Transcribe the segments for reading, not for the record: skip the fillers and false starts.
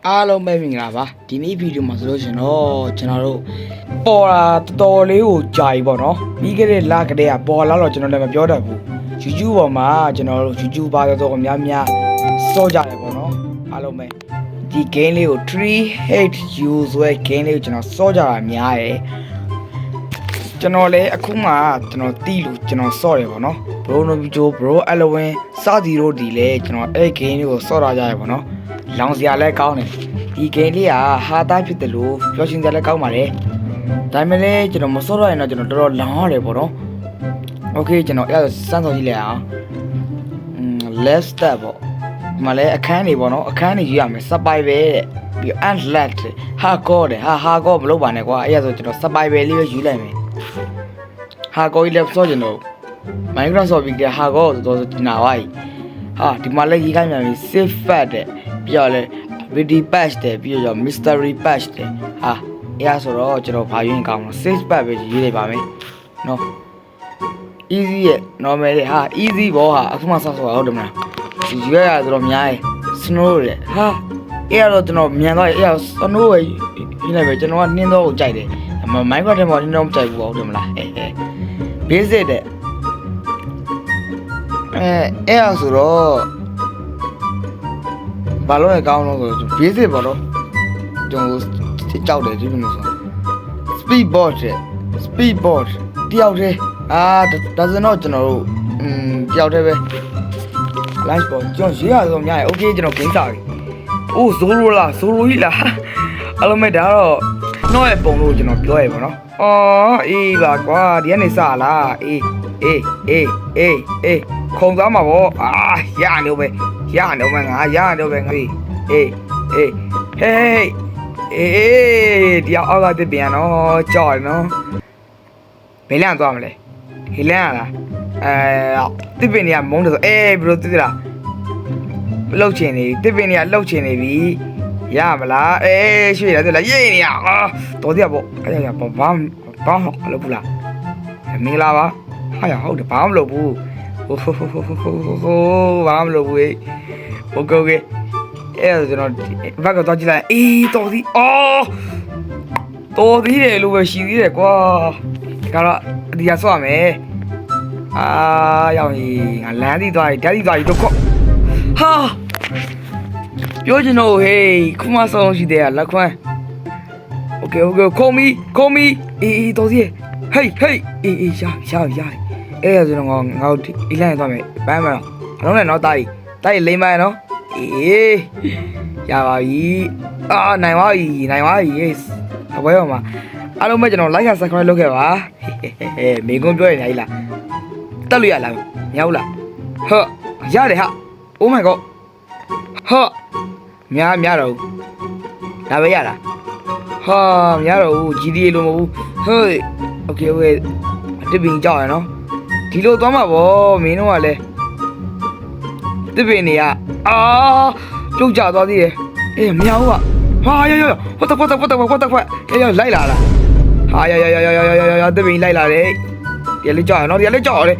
အားလုံးပဲမင်္ဂလာပါဒီနေ့ဗီဒီယိုမှာဆိုလို့ရှင်တော့ကျွန်တော်တို့ပေါ်လာတော်လေးကိုကြာပြီပေါ့နော်ပြီးခဲ့တဲ့လကတည်းကပေါ်လာတော့ကျွန်တော်လည်းမပြောတတ်ဘူး YouTube ပေါ်မှာကျွန်တော်တို့ YouTuber တော်အများများစောကြတယ်ပေါ့နော်အားလုံးပဲဒီ game လေးကို 3HU ဆိုတဲ့ game လေးကိုကျွန်တော်စောကြတာများတယ်ကျွန်တော်လည်းအခုမှကျွန်တော်တီးလို့ကျွန်တော်စော့တယ်ပေါ့နော် Bro Nobito Bro Alwin စသည်တို့ဒီလေကျွန်တော်အဲ့ game လေးကိုစော့ထားကြရပေါ့နော်လောင်စရာလည်းကောင်းတယ်ဒီ game လေးကဟာသားဖြစ်တယ်လို့ပြောရှင်စရာလည်းကောင်းပါတယ်ဒါပေမဲ့လည်းကျွန်တော်မစော့ရရင်တော့ကျွန်တော်တော်တော်လောင်ရတယ်ပေါ့နော် Okay ကျွန်တော်အဲ့ဒါစမ်းစော်ကြည့်လိုက်အောင်left step ပေါ့ဒီမှာလည်းအခန်းနေပေါ့နော်အခန်းနေယူရမယ် survival တဲ့ပြီး unlock ဟာကောတယ်ဟာကောမလုပ်ပါနဲ့ကွာအဲ့ဒါဆိုကျွန်တော် survival လေးပဲယူလိုက်မယ်ဟာကောကြီးလည်းစော့ကျွန်တော် Minecraft ဆော့ပြီးကြဟာကောတော်နာဝိုင်းဟာဒီမှာလည်းရေးခိုင်းမြန်ပြီ save fat တဲ့ပြီးတော့လည်း video patch တဲ့ပြီးတော့ mystery patch တဲ့ဟာအဲ့ဒါဆိုတော့ကျွန်တော်ဘာယူရင်ကောင်းမလဲ save fat ပဲရေးလိုက်ပါမယ်နော် easy ရဲ့ normal ရဲ့ဟာ easy ဘောဟာအခုမှဆော့ဟုတ်တယ်မလားဒီရွေးရဆိုတော့များရဲ့ snow တဲ့ဟာအဲ့ဒါတော့ကျွန်တော်မြန်သွားရဲ့အဲ့ဒါ snow ပဲရေးလိုက်ပဲကျွန်တော်ကနှင်းတော့ကိုကြိုက်တယ် Minecraft ထဲမှာနှင်းတော့မကြိုက်ဘူးဟုတ်တယ်မလား basic တဲ့အဲ့ဒါဆိုတော့ဘာလို့လဲကောင်းလို့ဆို basic ပေါ့နော်ကျွန်တော်ကြောက်တယ်ဒီလိုမျိုးဆို speed board တဲ့ speed board တယောက်တည်းဒါဆိုတော့ကျွန်တော်တို့တယောက်တည်းပဲ live ပေါ့ကျွန်တော်ရေးရဆိုများတယ် okay ကျွန်တော် game စာပြီအိုး Zoro လား Zoro ကြီးလားအဲ့လိုမဲ့ဒါတော့နှောရဲ့ပုံလို့ကျွန်တော်ပြောရပါတော့အော်အေးပါကွာဒီကနေစလားအေးခုံသွားမှာပေါ့ရနေပဲရနေပဲငါရနေပဲငါအေးဟေးဒီအောက်ကတစ်ပြန်တော့ကြောက်နော်ဘယ်လမ်းသွားမလဲဟေးလမ်းလားတစ်ပင်တွေကမုန်းတယ်ဆိုဘယ်လိုသိလားလှုပ်ချင်နေတစ်ပင်တွေကလှုပ်ချင်နေပြီရမလားရွှေ့ရတယ်လားရေးနေရတော်သေးပေါ့အဲ့ဒါဘာမလုပ်ဘူးလားမင်္ဂလာပါဟာရဟုတ်တယ်ဘာမလုပ်ဘူးဘာမလုပ်ဘူးโอเคအဲ့ဒါကျွန်တော်ဘက်ကတော့ကြည့်လိုက်တော်သေးတော်သေးတယ်လို့ပဲရှိသေးတယ်ကွာဒါကတော့ဒီကဆော့ရမယ်ရောက်ရင်ငါလမ်းသိသွားပြီဓာတ်သိသွားပြီတော့ခေါဟာပြောချင်တော့ဟေးခုမှဆောင်းရှိတယ်လက်ခွန်းโอเคခုံမီတော်သေးဟေးရအဲ့ဒါဆိုတော့ငါဒီလိုင်းသွားမယ်ဘမ်းမလားအလုံးနဲ့တော့တားကြီးလိမ့်ပါနော်ရပါပြီနိုင်ပါပြီအပွဲပေါ်မှာအားလုံးပဲကျွန်တော် like and subscribe လုပ်ခဲ့ပါမေကွန်းပြောရင်လားတက်လို့ရလားမရဘူးလားဟုတ်ရတယ်ဟာ oh my god ဟုတ်များတော့ဒါပဲရလားဟာများတော့ GTA လို့မဟုတ်ဘူးဟေး okay တစ်ပင်ကြောက်ရနော်ဒီလိုသွားမှာဗောမင်းတို့ကလည်းတစ်ပင်တွေကပြုတ်ကြသွားသေးတယ်မရဘူးဟာwhat the fuck လိုက်လာလားဟာတစ်ပင်လိုက်လာတယ်ဒီလေးကြောက်ရနော်ဒီလေးကြောက်ရတယ်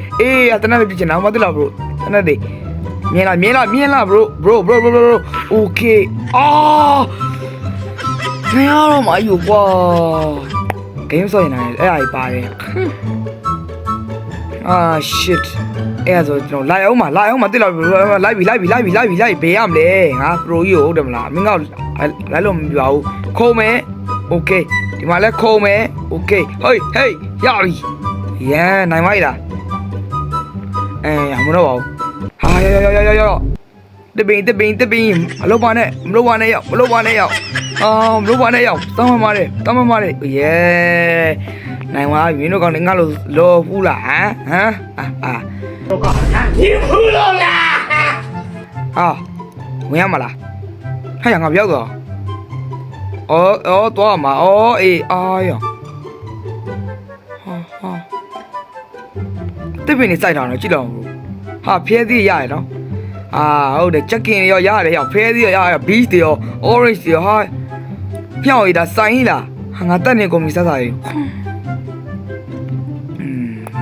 တနက်လေးပြချင်တာမသိလား bro တနက်လေးမြင်လား bro okay မရတော့မအယူကွာ game ဆော့ရင်လည်းအဲ့ဒါကြီးပါတယ်shit အဲ့ဒါဆိုကျွန်တော်လိုက်အောင်မသိလား လိုက်ပြီဘေးရမလဲငါ pro ကြီးဟုတ်တယ်မလားမင်းကလိုက်လို့မပြောဘူးခုံမယ် okay ဒီမှာလဲခုံမယ် okay ဟေးရပြီနိုင်ပါ E လားမလို့ပါဘူးဟာရတပင်းမလုပ်ပါနဲ့ရောက်မလုပ်ပါနဲ့ရောက်တမ်းမတယ်နိုင်ပါပြီမင်းတို့ကောင်ငါလို့လော်ဖူးလားတော့ကောင်ဒီဖူးလို့လားဝင်ရမလားဟဲ့ငါပြောတော့တော့မှာရောတစ်ပင်နေစိုက်တာတော့ကြည့်တော့ဟာဖျဲသေးရရနော်ဟုတ်တယ်ချက်ကင်ရောရတယ်ရောက်ဖျဲသေးရောရ beach တွေရော orange တွေရောဟာဖြောင်းရတာစိုင်းလားငါတက်နေကုန်ပြီစစားရေ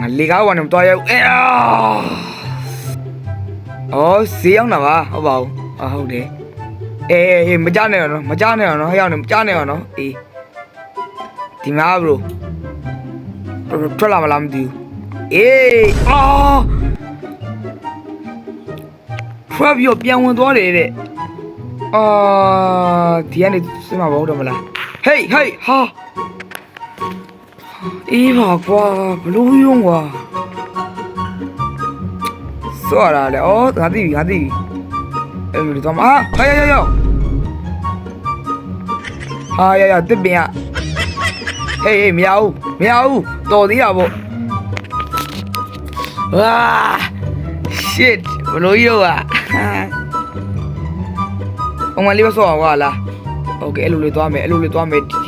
ငါလေကားဝါနေမတော်ရဘူးဈေးရောက်တာပါဟုတ်ပါဘူးဟုတ်တယ် အေးမကြနဲ့တော့မကြနဲ့တော့ဟဲ့အောင်မကြနဲ့တော့အေးဒီမှာ bro ထွက်လာမလားမသိဘူးအေးအာထွက်ပြီးပြန်ဝင်သွားတယ်တဲ့အာဒီကနေစမှာမဟုတ်တော့မလားဟေးဟေးဟာအေးပါကွာဘလို့ယုံကွာစောရလေဩငါသိပြီအဲ့လိုတော့ဟာဟေးဟာရတစ်ပင်อ่ะဟေးမရဘူးတော်သေးတာပေါ့ဝါ shit ဘလို့ယုံอ่ะအောင်မလေးမစောကွာလားโอเคအဲ့လိုလေးသွားမယ်ဒီ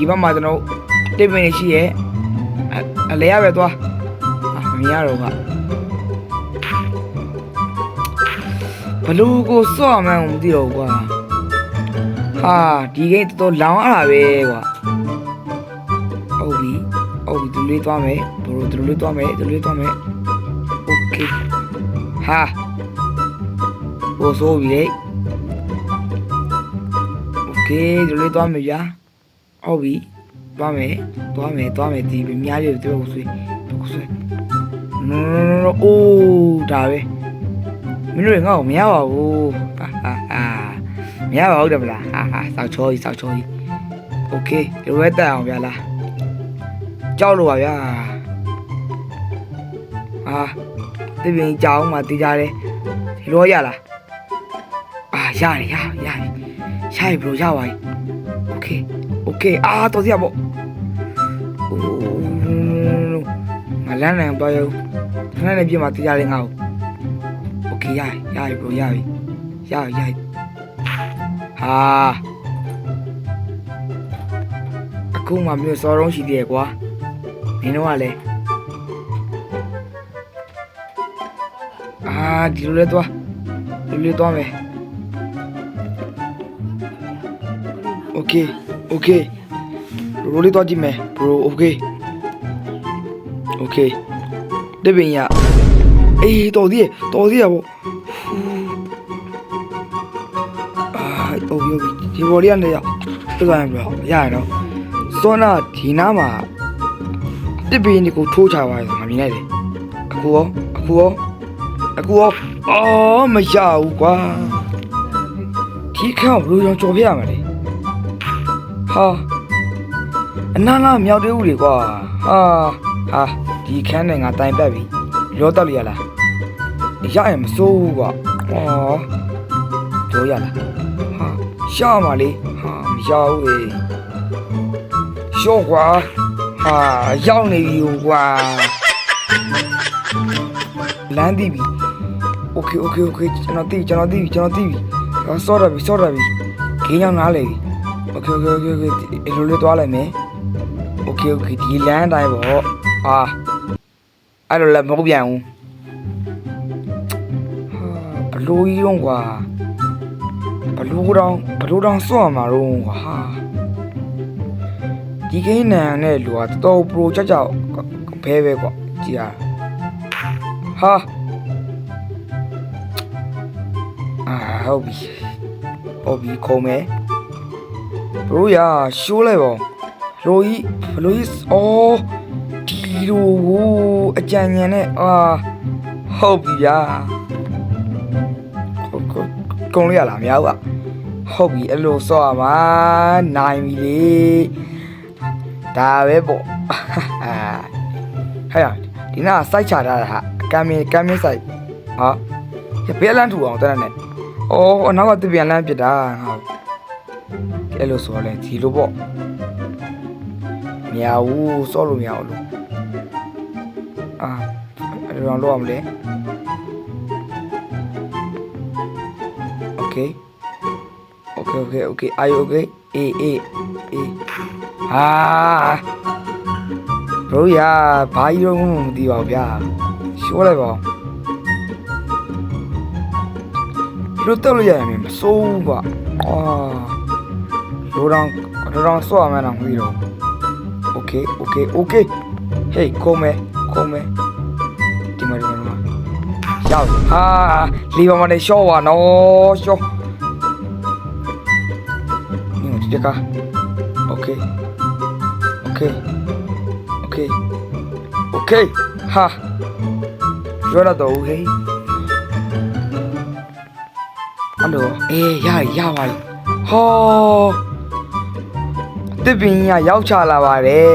ဘက်မှာကျွန်တော်တစ်ပင်ရှိရဲ့အလဲရပဲသွားမရတော့ကဘလူးကိုစော့မှန်းမသိတော့ကွာဟာဒီကိန်းတော်လောင်ရတာပဲကွာဟုတ်ပြီသူလေးသွားမယ်ဘရိုသူလေးသွားမယ်โอเคဟာဘိုးဆိုပြီလေโอเคသူလေးသွားမယ်ဗျာဟုတ်ပြီသွားမယ်ဒီအများကြီးတို့ဆွေးနော်အိုးဒါပဲမင်းတို့ငါ့ကိုမရပါဘူးမရပါဘူးတယ်မလားစောက်ချောကြီးโอเคဒီလိုပဲတက်အောင်ဗျာလားကြောက်လို့ပါဗျာဒီပြင်ကြောက်မှတီးကြတယ်ဒီလိုရလားရတယ်ဘရိုရပါပြီโอเคတော်စီရပေါ့ငါလမ်းနိုင်တော့ရခဏနဲ့ပြမှာတရားလေးငါ့ကိုโอเคရပြီဘရိုရပြီအခုမှမျိုးစောရုံးရှိသေးတယ်ကွာမင်းတို့ကလည်းဒီလိုလေးသွားမယ်โอเคရိုးလေးသွားကြည့်မယ်ဘရိုโอเคဒီပင်ရအေးတော်သေးရပေါ့ဟုတ်ပြီဒီဘော်လေးကနေရပြသွားရင်ဘရိုရရတော့စောနာဒီနားမှာဒီပင်ကိုထိုးချပါရမမြင်လိုက်တယ်အခုရောမရဘူးကွာဒီခါဘလို့ကြော်ပြရမှာလေဟာအနားမြောက်သေးဦးလေကွာဟာဒီခန်းနဲ့ငါတိုင်ပတ်ပြီရောတော့ရလားရရင်မစိုးဘူးကွာတို့ရလားရှားမှာလေမရဘူးလေရှော့ကွာရောက်နေပြီကွာလမ်းတီးပြီโอเคကျွန်တော်တီးပြီစောရပြီခင်းရောက်နားလေပြီโอเคအဲ့လိုလေးသွားလိုက်မယ်โอเคဒီလမ်းတိုင်းပေါ့အဲ့လိုလည်းမဟုတ်ပြန်ဘူးဘလို့ကြီးတော့ကွာဘလို့တောင်စော့မှာတော့ကွာဒီကိန်းနန်နဲ့လူကတော်ပရိုကြောက်ဘဲကွာကြည်ရဟုတ်ပြီခုံးမယ်ဘရိုရရှိုးလိုက်ပါဘလိုကြီးဒီလိုအကြံဉာဏ်နဲ့ဟုတ်ပြီဗျာကုန်းလေးရလားမရဘူးဟုတ်ပြီအဲ့လိုစော့ရမှာနိုင်ပြီလေဒါပဲပေါ့ဟဲ့ဒီနာစိုက်ချထားတာဟာကမ်းမင်းစိုက်ဘယ်လမ်းထူအောင်တဲ့နဲ့အနောက်ကတပြန်လမ်းပြစ်တာအဲ့လိုဆိုလဲဒီလိုပေါ့မရဘူးစော့လို့မရဘူးလို့အဲ့လိုတော့လုပ်ရမလဲโอเคare you okay အေးဘရိုယာဘာကြီးတော့မသိပါဘူးဗျာရှိုးလိုက်ပါလို့တော့ရရင်မစိုးဘူးကွာလိုတော့စော့ရမယ်တော့မသိတော့โอเคဟေးခုံးမယ်ဒီမှာရောက်လီပါမနဲ့ရှော့ပါနော်ရှော့ ဒီတကားโอเคဟာရောရတော့ဟေးအဲ့လိုရပါပြီဟောတစ်ပင်ကြီးကရောက်ချလာပါတယ်တဲ့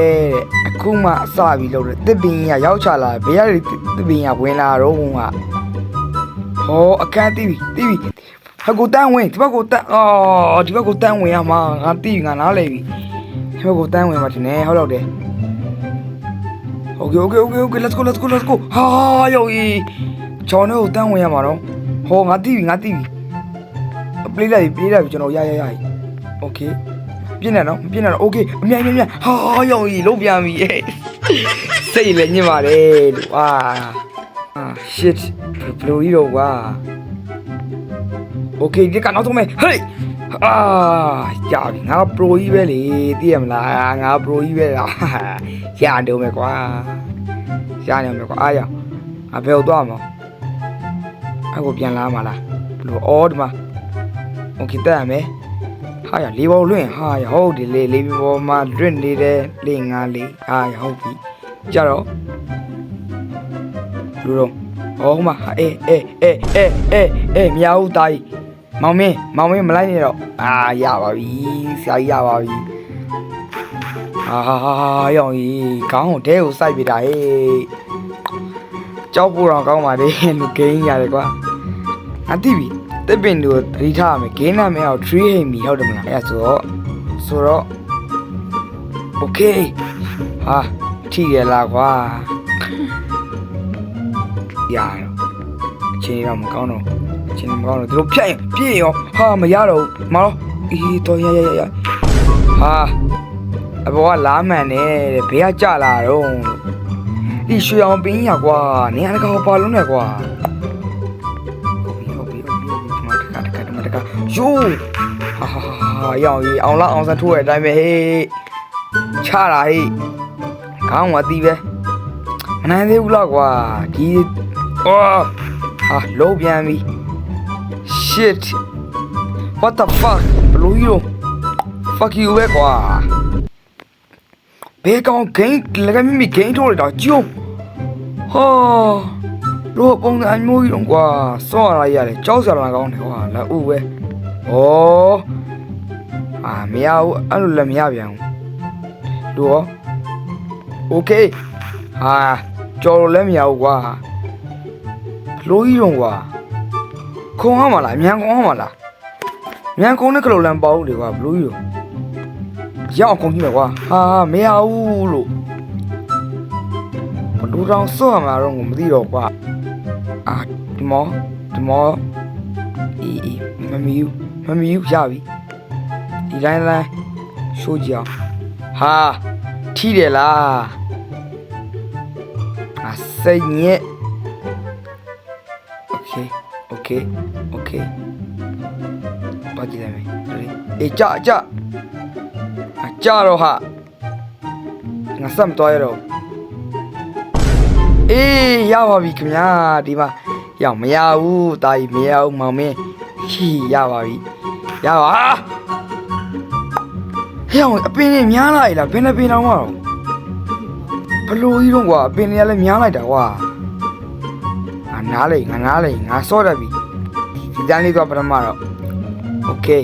အခုမှအစပြီးလို့တစ်ပင်ကြီးကရောက်ချလာဘယ်ရည်တစ်ပင်ကြီးကဝင်လာတော့ကဟောအခန်းတီးပြီဟကိုတန်းဝင်ဒီဘက်ကိုတန်းဒီဘက်ကိုတန်းဝင်ရမှာငါတီးငါနားလေပြီဒီဘက်ကိုတန်းဝင်မှာတင်နေဟုတ်တော့တယ်Okay let's goဟာယောဤချောင်းတော့တန်းဝင်ရမှာတော့ဟောငါတီးပြီပြေးလိုက်ကျွန်တော်ရOkayပြင်းနေတော့မပြင်းနေတော့ Okay အမြိုင်ဟာယောဤလုံးပြန်ပြီစိတ်လည်းညစ်ပါတယ်လို့shit ဘလိုကြီးတော့ကွာ Okay ဒီကနောက်ဆုံးမဲ့ဟေးကြာပြီငါ pro ကြီးပဲလေသိရမလားငါ pro ကြီးပဲလားရတယ်မယ်ကွာအားရအဖေတို့တော့မအခုပြန်လာမှာလားဘလို့ဒီမှာ Okay တက်ရမယ်ဟာရလေးပေါ်လွင့်ဟာရဟုတ်တယ်လေးပေါ်မှာလွင့်နေတဲ့လေးငါလေးရဟုတ်ပြီကြတော့လူတော့ဟောမှာအေးမြောက်တိုင်းမောင်မင်းမလိုက်နဲ့တော့ရပါပြီဆရာကြီးရပါပြီရောင်ကြီးခေါင်းကိုတဲကိုစိုက်ပြတာဟေးကြောက်ဖို့တော့ကောင်းပါလေလူဂိမ်းရတယ်ကွာအတိပြီတစ်ပင်တို့သတိထားရမယ်ဂိမ်းနာမည်အောင် tree ဟိမီဟုတ်တယ်မလားအဲ့ဆိုတော့ Okay ဟာထိရလားကွာရတော့အချိန်တော့မကောင်းတော့သူတို့ဖြတ်ရင်ပြည့်ရောဟာမရတော့မတော့တော့ရဟာအဘောကလားမှန်နေတယ်ဘေးကကြလာတော့ဒီရွှေအောင်ပင်းရကွာနေရာကောပါလုံးနဲ့ကွာဟုတ်ပြီဒီမှာတကယိုးဟာရောင်ကြီးအောင်လားအောင်စထိုးတဲ့အတိုင်းပဲဟေးချတာဟေးခေါင်းဝတီးပဲမနိုင်သေးဘူးလားကွာဒီဟာလုံးပြန်ပြီ Shit What the fuck ဘလို့ကြီးတော့ Fuck you ပဲကွာဘယ်ကောင်ဂိမ်းလည်းမိဂိမ်းထိုးလိုက်တော့ကျုံဟာတော့ပုံစံအမျိုးကြီးတော့ကွာစောရရတယ်ကြောက်စရာကောင်းတယ်ကွာလက်ဦးပဲမရဘူးအဲ့လိုလည်းမရပြန်ဘူးလူရော Okay ဟာကြော်လို့လည်းမရဘူးကွာဘလို့ကြီးတော့ကွာခုံအောင်မလားမြန်ခုံအောင်မလားမြန်ခုံနဲ့ကလေးလမ်းပေါ့လေကွာဘလို့ကြီးရောရောက်ခုံကြည့်မယ်ကွာမရဘူးလို့ဘလို့တောင်စော့မှာတော့မသိတော့ကွာဒီမောမမီယူရပြီဒီတိုင်းရှိုးကြအောင်ဟာထိတယ်လားစိတ်ညက် Okayဘာကြည့်လိုက်မယ်ကြတော့ဟာငါစမ်းတော့ရတော့ရပါပြီခင်ဗျာဒီမှာရောက်မရဘူးတာကြီးမရဘူးမောင်မင်းရပါပြီရပါဟဲ့အပင်နဲ့များလာလားဘယ်နဲ့ပင်တော့မတော့ဘလို့ကြီးတော့ကွာအပင်တွေကလည်းများလိုက်တာကွာငါနားလေငါစော့တတ်ပြီဒီတန်းလေးတော့ပထမတော့ Okay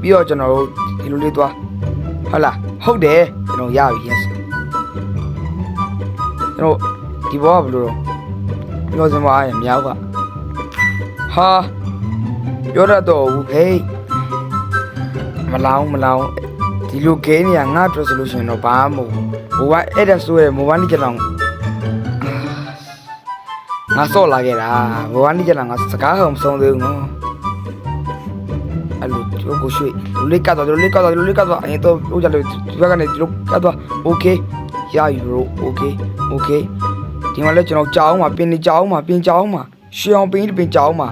ပြီးတော့ကျွန်တော်တို့ဒီလိုလေးသွားဟုတ်လားဟုတ်တယ်ကျွန်တော်ရပြီ yes ကျွန်တော်ဒီဘောကဘယ်လိုတော့ပြောစမ်းပါရဲ့မြောက်ကဟာပြောတတ်တော့ဘူးဟေးမလောင်းဒီလိုဂိမ်းတွေကငါအတွက်ဆိုလို့ရှိရင်တော့ဘာမှမဟုတ်ဘူးဟိုကအဲ့ဒါဆိုရယ်မိုဘိုင်းလေးကျွန်တော်ငါစော့လာခဲ့တာမိုဘိုင်းလေးကျွန်တော်ငါစကားဟောမဆုံးသေးဘူးနော်အဲ့လိုကိုရွှေ့လူလေးကတော့အရင်တော့ဟိုကြလို့ဒီဘက်ကနေဒီလိုကတော့ Okay ရယူလို့ Okay ဒီမှာလဲကျွန်တော်ကြောင်းမှာပင်ကြောင်းမှာရွှေအောင်ပင်ကြောင်းမှာ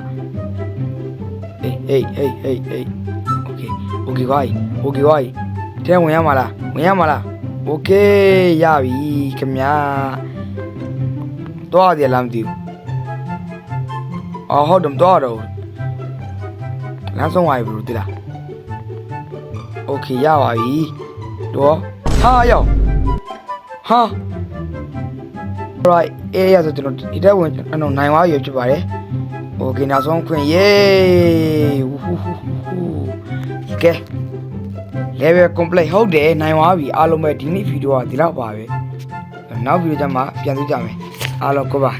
ဟေး Okay ခွာတဲဝင်ရမှာလား Okay ရပြီခင်ဗျာတော့ရတယ်လားမသိဘူးဟုတ်တယ်တော့တော့လမ်းဆုံးဝိုင်းဘူးတိလား Okay ရပါပြီတော့ဟာရောက်ဟာ right အေးရဆိုကျွန်တော်ဒီတက်ဝင်ကျွန်တော်နိုင်သွားရဖြစ်ပါတယ် Okay နောက်ဆုံးခွင့်ယေးကဲ level complete ဟုတ်တယ်နိုင်သွားပြီအားလုံးပဲဒီနေ့ဗီဒီယိုကဒီလောက်ပါပဲနောက်ဗီဒီယိုကျမှပြန်တွေ့ကြမယ်အားလုံးကိုပါ